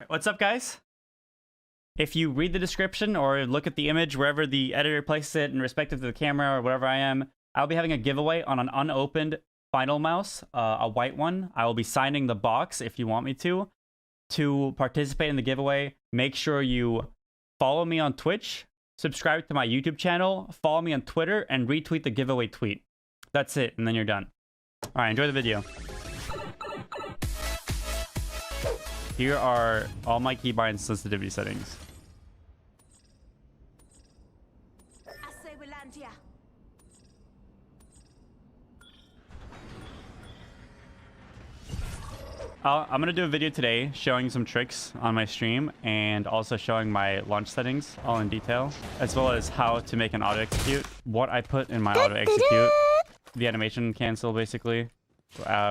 What's up, guys? If you read the description or look at the image wherever the editor places it in respective to the camera or whatever I am, I'll be having a giveaway on an unopened final mouse, a white one. I will be signing the box if you want me to. To participate in the giveaway, make sure you follow me on Twitch, subscribe to my YouTube channel, follow me on Twitter, and retweet the giveaway tweet. That's it, and then you're done. All right, enjoy the video. Here are all my keybind sensitivity settings. I'm gonna do a video today showing some tricks on my stream and also showing my launch settings all in detail, as well as how to make an auto execute, what I put in my auto execute, the animation cancel basically,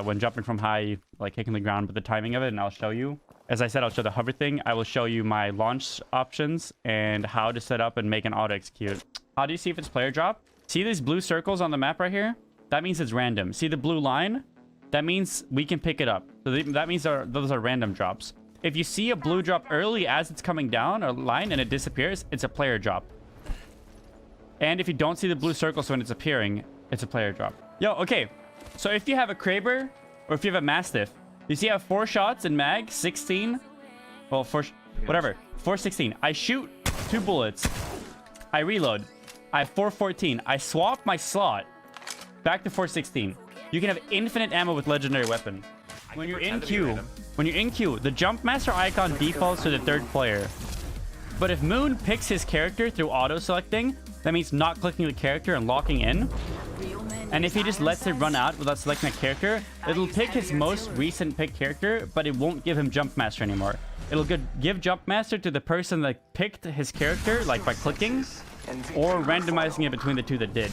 when jumping from high, like kicking the ground, but the timing of it, and I'll show you. As I said, I'll show the hover thing. I will show you my launch options and how to set up and make an auto execute. How do you see if it's player drop? See these blue circles on the map right here? That means it's random. See the blue line? That means we can pick it up. So that means those are random drops. If you see a blue drop early as it's coming down a line and it disappears, it's a player drop. And if you don't see the blue circles when it's appearing, it's a player drop. Yo, okay. So if you have a Kraber or if you have a Mastiff, you see I have 4 shots in mag, 16. Well, whatever. 416. I shoot 2 bullets. I reload. I have 414. I swap my slot back to 416. You can have infinite ammo with legendary weapon. When you're in queue, the jump master icon defaults to the 3rd player. But if Moon picks his character through auto selecting, that means not clicking the character and locking in. And if he just lets it run out without selecting a character, it'll pick his most recent picked character, but it won't give him jump master anymore. It'll give jump master to the person that picked his character, like by clicking, or randomizing it between the 2 that did.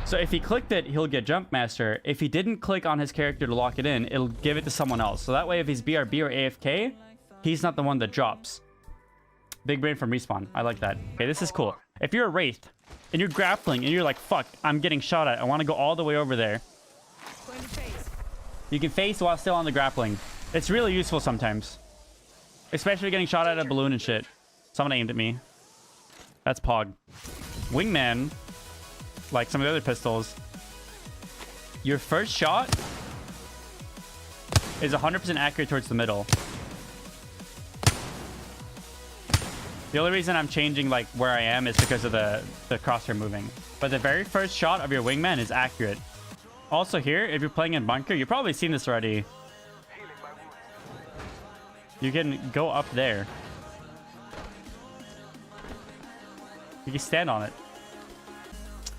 So if he clicked it, he'll get jump master. If he didn't click on his character to lock it in, it'll give it to someone else. So that way, if he's BRB or AFK, he's not the one that drops. Big brain from Respawn. I like that. Okay, this is cool. If you're a Wraith and you're grappling and you're like, fuck, I'm getting shot at. I want to go all the way over there. You can face while still on the grappling. It's really useful sometimes. Especially getting shot at a balloon and shit. Someone aimed at me. That's Pog. Wingman, like some of the other pistols, your first shot is 100% accurate towards the middle. The only reason I'm changing like where I am is because of the crosshair moving. But the very first shot of your wingman is accurate. Also here, if you're playing in bunker, you've probably seen this already. You can go up there. You can stand on it.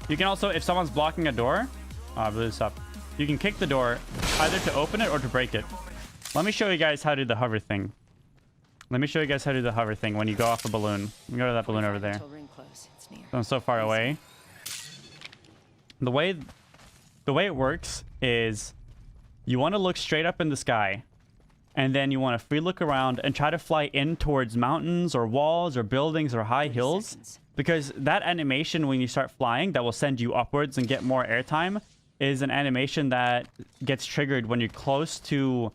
You can also, if someone's blocking a door, I blew this up. You can kick the door either to open it or to break it. Let me show you guys how to do the hover thing. Let me show you guys how to do the hover thing when you go off a balloon. Let me go to that balloon over there. I'm so far away. The way it works is you want to look straight up in the sky. And then you want to free look around and try to fly in towards mountains or walls or buildings or high hills. Because that animation when you start flying that will send you upwards and get more airtime is an animation that gets triggered when you're close to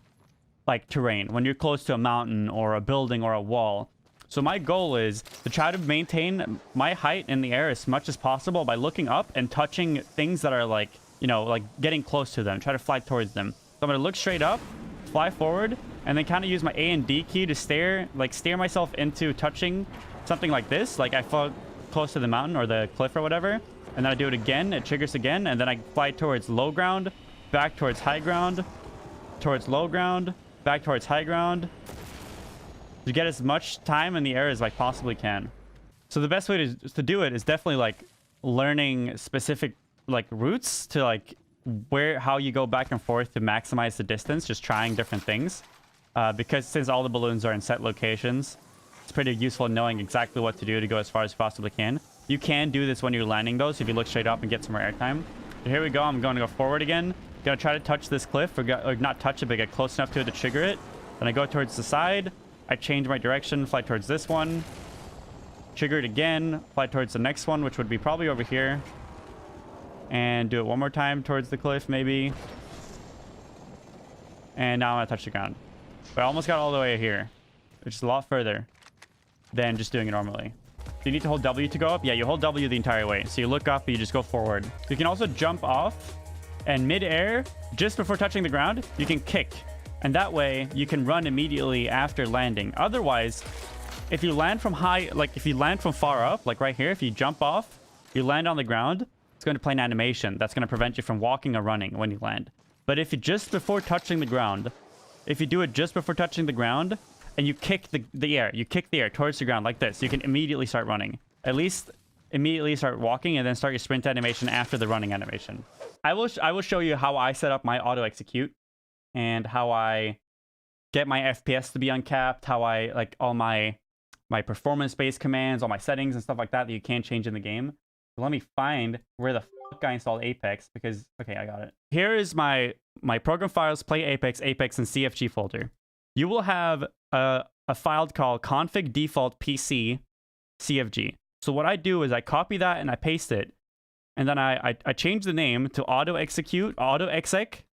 like terrain, when you're close to a mountain or a building or a wall. So my goal is to try to maintain my height in the air as much as possible by looking up and touching things that are like, you know, like getting close to them, try to fly towards them. So I'm going to look straight up, fly forward, and then kind of use my A and D key to steer myself into touching something like this. Like I fall close to the mountain or the cliff or whatever, and then I do it again, it triggers again, and then I fly towards low ground, back towards high ground, towards low ground, back towards high ground, to get as much time in the air as I possibly can. So the best way to do it is definitely like learning specific like routes to like how you go back and forth to maximize the distance, just trying different things. Because since all the balloons are in set locations, it's pretty useful knowing exactly what to do to go as far as you possibly can. You can do this when you're landing those if you look straight up and get some more airtime. So here we go. I'm going to go forward again. Gonna try to touch this cliff, or not touch it, but get close enough to it to trigger it. Then I go towards the side. I change my direction, fly towards this one. Trigger it again, fly towards the next one, which would be probably over here. And do it one more time towards the cliff, maybe. And now I'm gonna touch the ground. But I almost got all the way here. which is a lot further than just doing it normally. Do you need to hold W to go up? Yeah, you hold W the entire way. So you look up and you just go forward. You can also jump off, and mid-air, just before touching the ground, you can kick. And that way, you can run immediately after landing. Otherwise, if you land from high, like if you land from far up, like right here, if you jump off, you land on the ground, it's going to play an animation. That's going to prevent you from walking or running when you land. But if you just before touching the ground, if you do it just before touching the ground, and you kick the air, you kick the air towards the ground like this, you can immediately start running. At least immediately start walking and then start your sprint animation after the running animation. I will show you how I set up my auto execute and how I get my FPS to be uncapped, how I like all my performance-based commands, all my settings and stuff like that you can't change in the game. So let me find where the fuck I installed Apex because, okay, I got it. Here is my program files, play Apex, and CFG folder. You will have a file called config default PC CFG. So what I do is I copy that and I paste it. And then I change the name to auto execute, auto exec.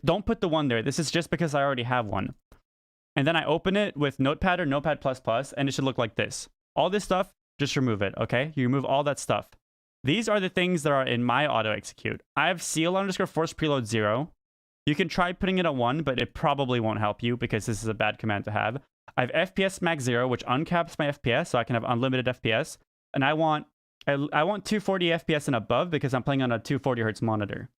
Don't put the one there. This is just because I already have one. And then I open it with Notepad or Notepad++, and it should look like this. All this stuff, just remove it, okay? You remove all that stuff. These are the things that are in my auto execute. I have seal_force preload 0. You can try putting it at 1, but it probably won't help you because this is a bad command to have. I have FPS max 0, which uncaps my FPS, so I can have unlimited FPS. And I want 240 FPS and above because I'm playing on a 240 Hz monitor.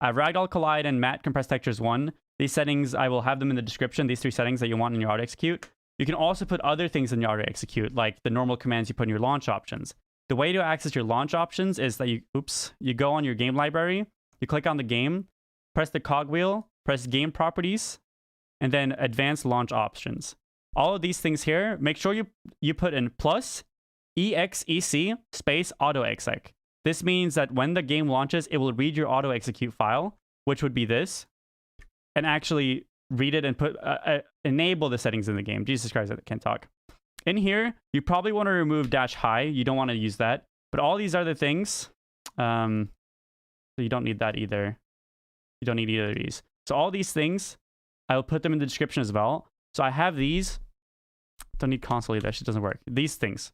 I have Ragdoll Collide and Matte Compressed Textures 1. These settings, I will have them in the description, these 3 settings that you want in your auto execute. You can also put other things in your auto execute, like the normal commands you put in your launch options. The way to access your launch options is that you go on your game library, you click on the game, press the cogwheel, press game properties, and then advanced launch options. All of these things here, make sure you put in plus exec space auto exec. This means that when the game launches, it will read your auto execute file, which would be this, and actually read it and put enable the settings in the game. Jesus Christ, I can't talk. In here, you probably want to remove -high. You don't want to use that. But all these other things, so you don't need that either. You don't need either of these. So all these things, I'll put them in the description as well. So I have these. Don't need console either. That shit doesn't work. These things.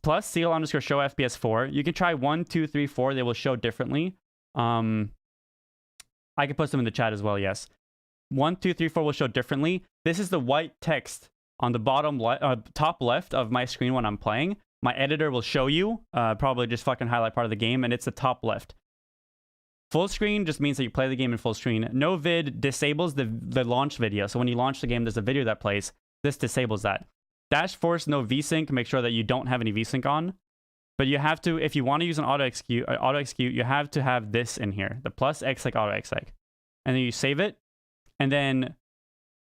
Plus seal_show FPS 4. You can try 1, 2, 3, 4. They will show differently. I can post them in the chat as well, yes. 1, 2, 3, 4 will show differently. This is the white text on the top left of my screen when I'm playing. My editor will show you, probably just fucking highlight part of the game, and it's the top left. Full screen just means that you play the game in full screen. No vid disables the launch video. So when you launch the game, there's a video that plays. This disables that. -force, no VSync. Make sure that you don't have any VSync on. But you have to, if you want to use an auto execute, you have to have this in here. The plus exec auto exec. And then you save it. And then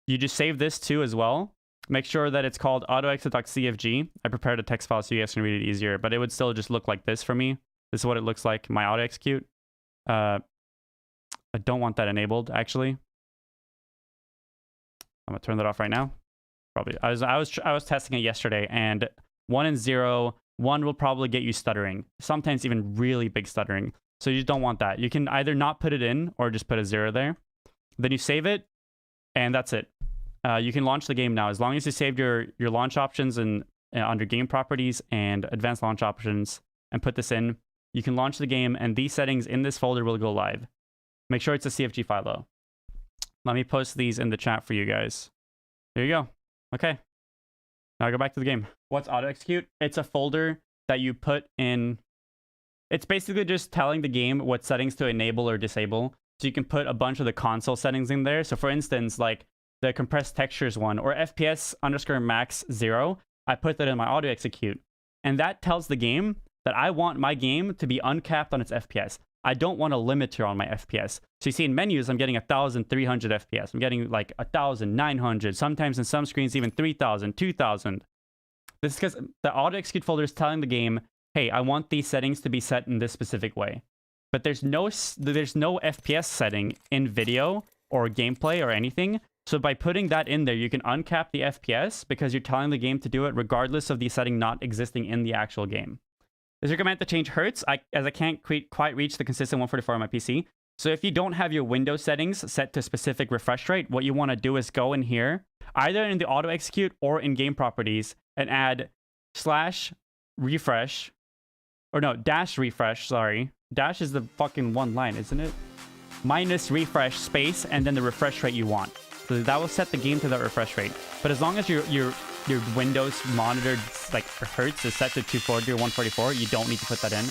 you just save this too as well. Make sure that it's called autoexec.cfg. I prepared a text file so you guys can read it easier, but it would still just look like this for me. This is what it looks like, my auto execute. I don't want that enabled, actually. I'm gonna turn that off right now. Probably. I was testing it yesterday, and 1 and 0, 1 will probably get you stuttering. Sometimes even really big stuttering. So you just don't want that. You can either not put it in or just put a 0 there. Then you save it, and that's it. You can launch the game now. As long as you saved your launch options and under game properties and advanced launch options and put this in, you can launch the game, and these settings in this folder will go live. Make sure it's a CFG file, though. Let me post these in the chat for you guys. There you go. Okay. Now go back to the game. What's auto execute? It's a folder that you put in. It's basically just telling the game what settings to enable or disable. So you can put a bunch of the console settings in there. So for instance, like the compressed textures one or FPS_max 0, I put that in my auto execute. And that tells the game that I want my game to be uncapped on its FPS. I don't want a limiter on my FPS. So you see in menus, I'm getting 1,300 FPS. I'm getting like 1,900. Sometimes in some screens, even 3,000, 2,000. This is because the auto execute folder is telling the game, hey, I want these settings to be set in this specific way. But there's no FPS setting in video or gameplay or anything. So by putting that in there, you can uncap the FPS because you're telling the game to do it regardless of the setting not existing in the actual game. Is your command to change hertz? As I can't quite reach the consistent 144 on my PC. So if you don't have your Windows settings set to specific refresh rate, what you want to do is go in here either in the auto execute or in game properties, and add /refresh, or no, -refresh, sorry. Dash is the fucking one line, isn't it? -refresh space, and then the refresh rate you want. So that will set the game to that refresh rate. But as long as your Windows monitored like hertz is set to 240 or 144, you don't need to put that in.